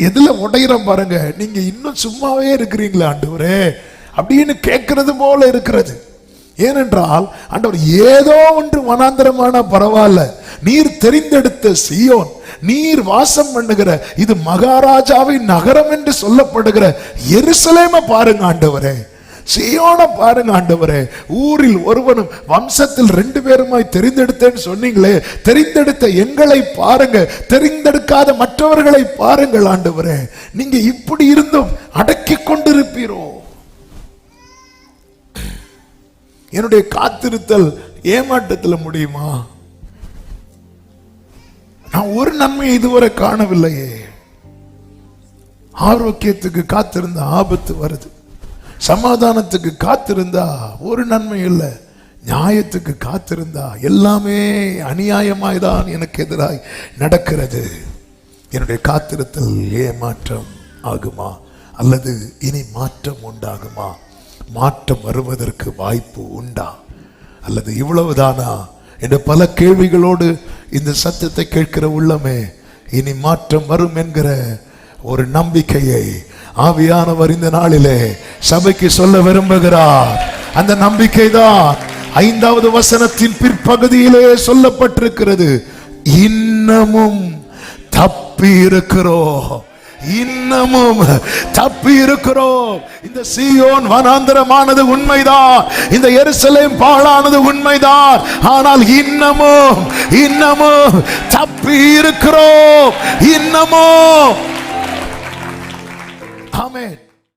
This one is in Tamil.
எதுல உடையிறோம் பாருங்க. நீங்க இன்னும் சும்மாவே இருக்கிறீங்களா ஆண்டவரே அப்படின்னு கேட்கறது போல இருக்கிறது. ஏனென்றால் ஆண்டவர் ஏதோ ஒன்று வனாந்தரமான பரவாயில்ல, நீர் தெரிந்தெடுத்த சீயோன், நீர் வாசம் பண்ணுகிற இது மகாராஜாவின் நகரம் என்று சொல்லப்படுகிற எருசலேமை பாருங்க ஆண்டவரே, சீயோனை பாருங்க ஆண்டவரே. ஊரில் ஒருவனும் வம்சத்தில் 2 பேருமாய் தெரிந்தெடுத்தேன்னு சொன்னீங்களே, தெரிந்தெடுத்த எங்களை பாருங்க, தெரிந்தெடுக்காத மற்றவர்களை பாருங்கள் ஆண்டவரே. நீங்க இப்படி இருந்தும் அடக்கி கொண்டிருப்பீரோ? என்னுடைய காத்திருத்தல் ஏமாற்றத்தில் முடியுமா? நான் ஒரு நன்மை இதுவரை காணவில்லையே. ஆரோக்கியத்துக்கு காத்திருந்தா ஆபத்து வருது, சமாதானத்துக்கு காத்திருந்தா ஒரு நன்மை இல்லை, நியாயத்துக்கு காத்திருந்தா எல்லாமே அநியாயமாய்தான் எனக்கு எதிராய் நடக்கிறது. என்னுடைய காத்திருத்தல் ஏமாற்றம் ஆகுமா அல்லது இனி மாற்றம் உண்டாகுமா? மாற்றம் வருவதற்கு வாய்ப்பு உண்டா அல்லது இவ்வளவுதானா என்ற பல கேள்விகளோடு இந்த சத்தத்தை கேட்கிற உள்ளமே, இனி மாற்றம் வரும் என்கிற ஒரு நம்பிக்கையை ஆவியானவர் இந்த நாளிலே சபைக்கு சொல்ல விரும்புகிறார். அந்த நம்பிக்கை தான் 5வது வசனத்தின் பிற்பகுதியிலே சொல்லப்பட்டிருக்கிறது. இன்னமும் தப்பி இருக்கிறோம், இன்னமும் தப்பி இருக்கிறோம். இந்த சீயோன் வனாந்தரமானது உண்மைதான், இந்த எருசலேம் பாழானது உண்மைதான், ஆனால் இன்னமும் தப்பி இருக்கிறோம், இன்னமும். ஆமென்.